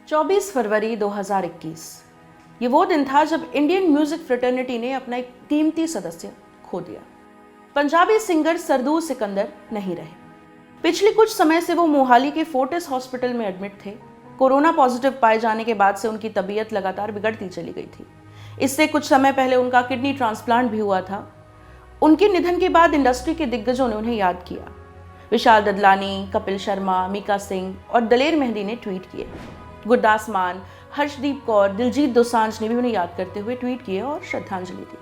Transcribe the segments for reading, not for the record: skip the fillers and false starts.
24 फरवरी 2021 ये वो दिन था जब इंडियन म्यूजिक फ्रेटर्निटी ने अपना एक कीमती सदस्य खो दिया। पंजाबी सिंगर सरदूल सिकंदर नहीं रहे। पिछले कुछ समय से वो मोहाली के फोर्टिस हॉस्पिटल में एडमिट थे। कोरोना पॉजिटिव पाए जाने के बाद से उनकी तबीयत लगातार बिगड़ती चली गई थी। इससे कुछ समय पहले उनका किडनी ट्रांसप्लांट भी हुआ था। उनके निधन के बाद इंडस्ट्री के दिग्गजों ने उन्हें याद किया। विशाल ददलानी, कपिल शर्मा, मीका सिंह और दलेर मेहंदी ने ट्वीट किए। गुरदास मान, हर्षदीप कौर, दिलजीत दोसांझ ने भी उन्हें याद करते हुए ट्वीट किए और श्रद्धांजलि दी।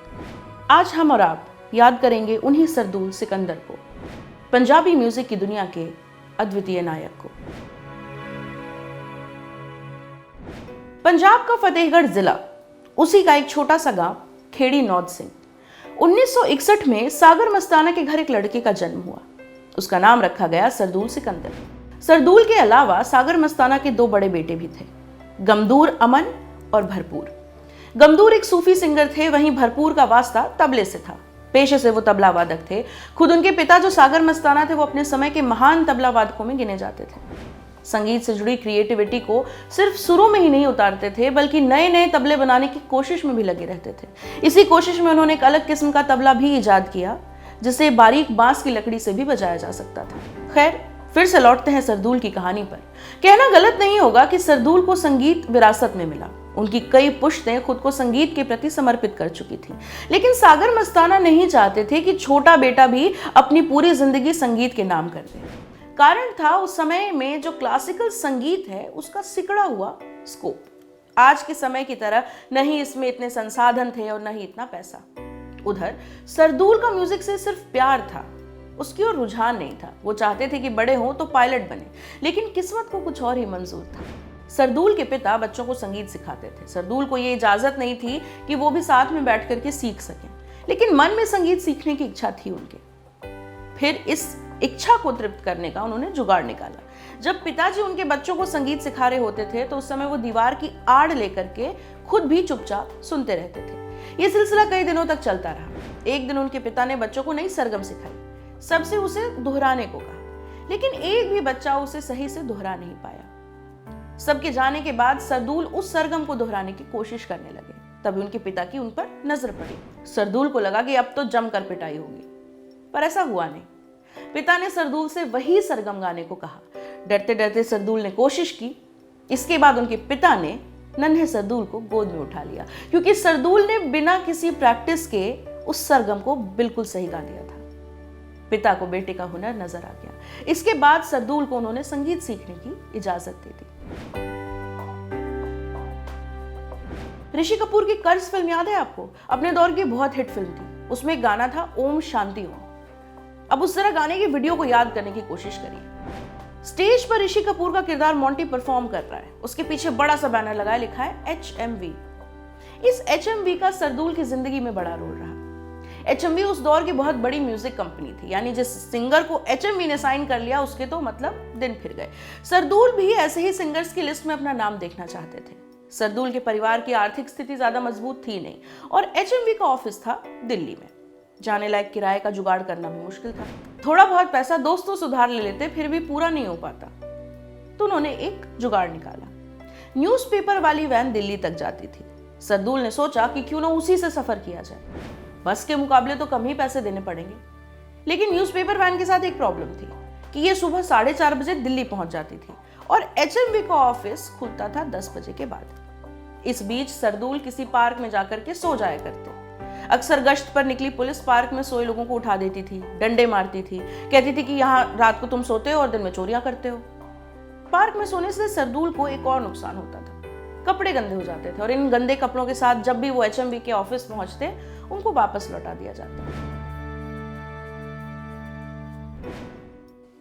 आज हम और आप याद करेंगे उन्हीं सरदूल सिकंदर को, पंजाबी म्यूजिक की दुनिया के अद्वितीय नायक को। पंजाब का फतेहगढ़ जिला, उसी का एक छोटा सा गांव खेड़ी नौद सिंह। 1961 में सागर मस्ताना के घर एक लड़के का जन्म हुआ। उसका नाम रखा गया सरदूल सिकंदर। सरदूल के अलावा सागर मस्ताना के दो बड़े बेटे भी थे, गमदूर अमन और भरपूर। गमदूर एक सूफी सिंगर थे, वहीं भरपूर का वास्ता तबले से था। पेशे से वो तबला वादक थे। खुद उनके पिता जो सागर मस्ताना थे वो अपने समय के महान तबला वादकों में गिने जाते थे। संगीत से जुड़ी क्रिएटिविटी को सिर्फ सुरों में ही नहीं उतारते थे, बल्कि नए नए तबले बनाने की कोशिश में भी लगे रहते थे। इसी कोशिश में उन्होंने एक अलग किस्म का तबला भी इजाद किया, जिसे बारीक बांस की लकड़ी से भी बजाया जा सकता था। खैर, फिर से लौटते हैं सरदूल की कहानी पर। कहना गलत नहीं होगा कि सरदूल को संगीत विरासत में मिला। उनकी कई पुश्तें खुद को संगीत के प्रति समर्पित कर चुकी थी, लेकिन सागर मस्ताना नहीं चाहते थे कि छोटा बेटा भी अपनी पूरी जिंदगी संगीत के नाम कर दे। कारण था उस समय में जो क्लासिकल संगीत है उसका सिकुड़ा हुआ स्कोप। आज के समय की तरह नहीं इसमें इतने संसाधन थे और नहीं इतना पैसा। उधर सरदूल का म्यूजिक से सिर्फ प्यार था, उसकी ओर रुझान नहीं था। वो चाहते थे कि बड़े हों तो पायलट बने, लेकिन किस्मत को कुछ और ही मंजूर था। सरदूल के पिता बच्चों को संगीत सिखाते थे। सरदूल को ये इजाजत नहीं थी कि वो भी साथ में बैठ करके सीख सकें, लेकिन मन में संगीत सीखने की इच्छा थी उनके। फिर इस इच्छा को तृप्त करने का उन्होंने जुगाड़ निकाला। जब पिताजी उनके बच्चों को संगीत सिखा रहे होते थे तो उस समय वो दीवार की आड़ लेकर के खुद भी चुपचाप सुनते रहते थे। ये सिलसिला कई दिनों तक चलता रहा। एक दिन उनके पिता ने बच्चों को नई सरगम सिखाई। सबसे उसे दोहराने को कहा, लेकिन एक भी बच्चा उसे सही से दोहरा नहीं पाया। सबके जाने के बाद सरदूल उस सरगम को दोहराने की कोशिश करने लगे। तभी उनके पिता की उन पर नजर पड़ी। सरदूल को लगा कि अब तो जमकर पिटाई होगी, पर ऐसा हुआ नहीं। पिता ने सरदूल से वही सरगम गाने को कहा। डरते डरते सरदूल ने कोशिश की। इसके बाद उनके पिता ने नन्हे सरदूल को गोद में उठा लिया, क्योंकि सरदूल ने बिना किसी प्रैक्टिस के उस सरगम को बिल्कुल सही गा दिया था। पिता को बेटे का हुनर नजर आ गया। इसके बाद सरदूल को उन्होंने संगीत सीखने की इजाजत दे दी। ऋषि कपूर की कर्ज फिल्म याद है आपको? अपने दौर की बहुत हिट फिल्म थी। उसमें एक गाना था ओम शांति ओम। अब उस तरह गाने की वीडियो को याद करने की कोशिश करिए। स्टेज पर ऋषि कपूर का किरदार मोंटी परफॉर्म कर रहा है। उसके पीछे बड़ा सा बैनर लगा है, लिखा है HMV। इस HMV का सरदूल की जिंदगी में बड़ा रोल रहा। HMV उस दौर की बहुत बड़ी म्यूजिक कंपनी थी, यानी जिस सिंगर को HMV ने साइन कर लिया उसके तो मतलब दिन फिर गए। सरदूल भी ऐसे ही सिंगर्स की लिस्ट में अपना नाम देखना चाहते थे। सरदूल के परिवार की आर्थिक स्थिति ज्यादा मजबूत थी नहीं और HMV का ऑफिस था दिल्ली में। जाने लायक किराए का जुगाड़ करना भी मुश्किल था। थोड़ा बहुत पैसा दोस्तों से उधार ले लेते, फिर भी पूरा नहीं हो पाता। तो उन्होंने एक जुगाड़ निकाला। न्यूज़पेपर वाली वैन दिल्ली तक जाती थी। सरदूल ने सोचा कि क्यों ना उसी से सफर किया जाए। बस के मुकाबले तो कम ही पैसे देने पड़ेंगे। लेकिन न्यूज़पेपर वैन के साथ एक प्रॉब्लम थी कि ये सुबह 4:30 बजे दिल्ली पहुंच जाती थी और HMV का ऑफिस खुलता था 10 बजे के बाद। इस बीच सरदूल किसी पार्क में जाकर के सो जाया करते। अक्सर गश्त पर निकली पुलिस पार्क में सोए लोगों को उठा देती थी, डंडे मारती थी, कहती थी कि यहाँ रात को तुम सोते हो और दिन में चोरियां करते हो। पार्क में सोने से सरदूल को एक और नुकसान होता था, कपड़े गंदे हो जाते थे और इन गंदे कपड़ों के साथ जब भी वो HMV के ऑफिस पहुंचते उनको वापस लौटा दिया जाता।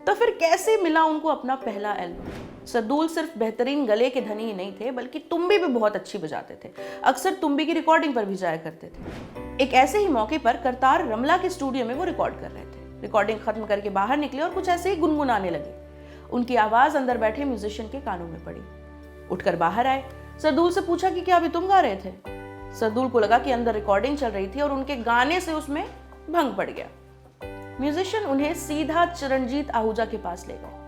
तो फिर कैसे मिला उनको अपना पहला एल्बम? सरदूल सिर्फ बेहतरीन गले के धनी ही नहीं थे, बल्कि तुम्बी भी बहुत अच्छी बजाते थे। अक्सर तुम्बी की रिकॉर्डिंग पर भी जाया करते थे। एक ऐसे ही मौके पर करतार रमला के स्टूडियो में वो रिकॉर्ड कर रहे थे। रिकॉर्डिंग खत्म करके बाहर निकले और कुछ ऐसे ही गुनगुनाने लगे। उनकी आवाज अंदर बैठे म्यूजिशियन के कानों में पड़ी। उठकर बाहर आए। सरदूल से पूछा कि क्या अभी तुम गा रहे थे? सरदूल को लगा कि अंदर रिकॉर्डिंग चल रही थी और उनके गाने से उसमें भंग पड़ गया। म्यूजिशियन उन्हें सीधा चरणजीत आहूजा के पास ले गए।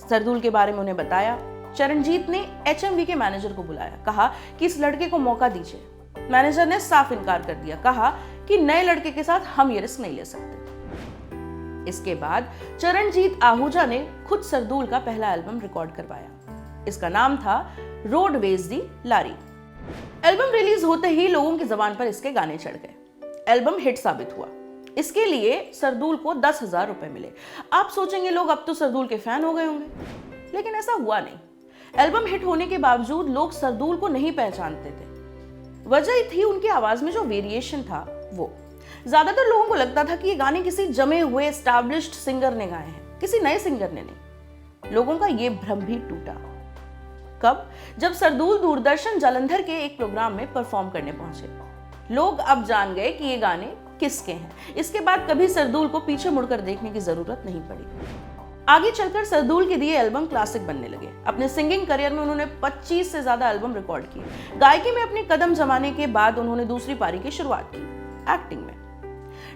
सरदूल के बारे में उन्हें बताया। चरणजीत ने HMV के मैनेजर को बुलाया, कहा कि इस लड़के को मौका दीजिए। मैनेजर ने साफ इनकार कर दिया, कहा कि नए लड़के के साथ हम ये रिस्क नहीं ले सकते। इसके बाद चरणजीत आहूजा ने खुद सरदूल का पहला एल्बम रिकॉर्ड करवाया। इसका नाम था रोडवेज दी लारी। एल्बम रिलीज होते ही लोगों की जबान पर इसके गाने चढ़ गए। एल्बम हिट साबित हुआ। इसके लिए सरदूल को 10,000 रुपए मिले। आप सोचेंगे लोग अब तो सरदूल के फैन हो गए होंगे, लेकिन ऐसा हुआ नहीं। एल्बम हिट होने के बावजूद लोग सरदूल को नहीं पहचानते थे। वजह थी उनकी आवाज में जो वेरिएशन था वो। ज्यादातर लोगों को लगता था कि ये गाने किसी जमे हुए एस्टैब्लिश्ड सिंगर ने गाए हैं, किसी नए सिंगर ने नहीं। लोगों का ये भ्रम भी टूटा कब? जब सरदूल दूरदर्शन जालंधर के एक प्रोग्राम में परफॉर्म करने पहुंचे। लोग अब जान गए कि ये गाने किसके हैं। इसके बाद कभी सरदूल को पीछे मुड़कर देखने की जरूरत नहीं पड़ी। आगे चलकर सरदूल के दिए एल्बम क्लासिक बनने लगे। अपने सिंगिंग करियर में उन्होंने 25 से ज्यादा एल्बम रिकॉर्ड किए। गायकी में अपने कदम जमाने के बाद उन्होंने दूसरी पारी की शुरुआत की, एक्टिंग में।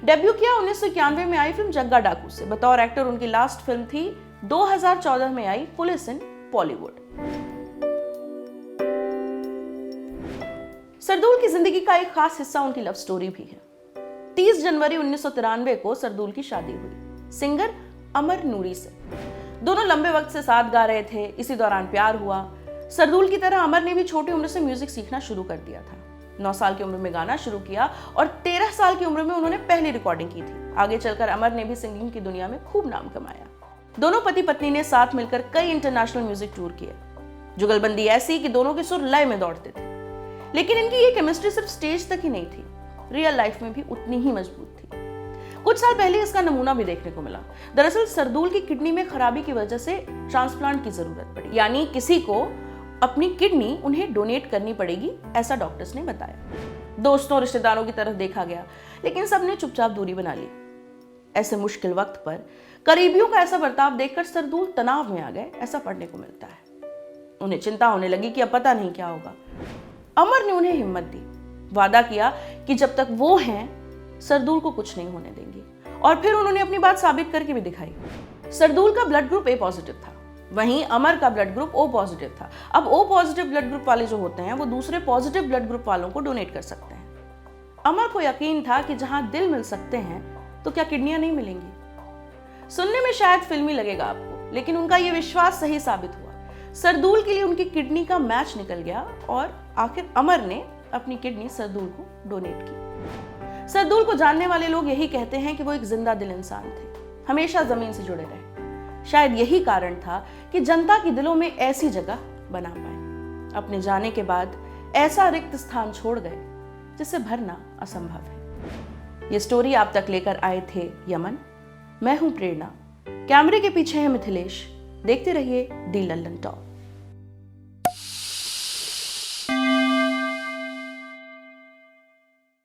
डेब्यू किया 1991 में आई फिल्म जग्गा डाकू से। बतौर एक्टर उनकी लास्ट फिल्म थी 2014 में आई पुलिस इन बॉलीवुड। सरदूल की जिंदगी का एक खास हिस्सा उनकी लव स्टोरी भी है। 30 जनवरी 1993 को सरदूल की शादी हुई सिंगर अमर नूरी से। दोनों लंबे वक्त से साथ गा रहे थे। इसी दौरान प्यार हुआ। सरदूल की तरह अमर ने भी छोटी उम्र से म्यूजिक सीखना शुरू कर दिया था। 9 साल की उम्र में गाना शुरू किया और 13 साल की उम्र में उन्होंने पहली रिकॉर्डिंग की थी। आगे चलकर अमर ने भी सिंगिंग की दुनिया में खूब नाम कमाया। दोनों पति पत्नी ने साथ मिलकर कई इंटरनेशनल म्यूजिक टूर किए। जुगलबंदी ऐसी कि दोनों के सुर लय में दौड़ते थे। लेकिन इनकी ये केमिस्ट्री सिर्फ स्टेज तक ही नहीं थी, रियल लाइफ में भी उतनी ही मजबूत थी। कुछ साल पहले इसका नमूना भी देखने को मिला। दरअसल सरदूल की किडनी में खराबी की वजह से ट्रांसप्लांट की जरूरत पड़ी, यानी किसी को अपनी किडनी उन्हें डोनेट करनी पड़ेगी, ऐसा डॉक्टर्स ने बताया। दोस्तों रिश्तेदारों की तरफ देखा गया, लेकिन सबने चुपचाप दूरी बना ली। ऐसे मुश्किल वक्त पर करीबियों का ऐसा बर्ताव देखकर सरदूल तनाव में आ गए, ऐसा पढ़ने को मिलता है। उन्हें चिंता होने लगी कि अब पता नहीं क्या होगा। अमर ने उन्हें हिम्मत दी, वादा किया कि जब तक वो हैं सरदूल को कुछ नहीं होने देंगी। और फिर उन्होंने अपनी बात साबित करके भी दिखाई। सरदूल का ब्लड ग्रुप A पॉजिटिव था, वहीं अमर का ब्लड ग्रुप O पॉजिटिव था। अब O पॉजिटिव ब्लड ग्रुप वाले जो होते हैं वो दूसरे पॉजिटिव ब्लड ग्रुप वालों को डोनेट कर सकते हैं। अमर को यकीन था कि जहां दिल मिल सकते हैं तो क्या किडनियां नहीं मिलेंगी। सुनने में शायद फिल्मी लगेगा आपको, लेकिन उनका यह विश्वास सही साबित हुआ। सरदूल के लिए उनकी किडनी का मैच निकल गया और आखिर अमर ने अपनी किडनी सरदूल को डोनेट की। सरदूल को जानने वाले लोग यही कहते हैं कि वो एक जिंदा दिल इंसान थे, हमेशा जमीन से जुड़े रहे। शायद यही कारण था कि जनता के दिलों में ऐसी जगह बना पाए। अपने जाने के बाद ऐसा रिक्त स्थान छोड़ गए जिसे भरना असंभव है। ये स्टोरी आप तक लेकर आए थे यमन। मैं हूं प्रेरणा, कैमरे के पीछे है मिथिलेश। देखते रहिए दी लल्लन टॉक।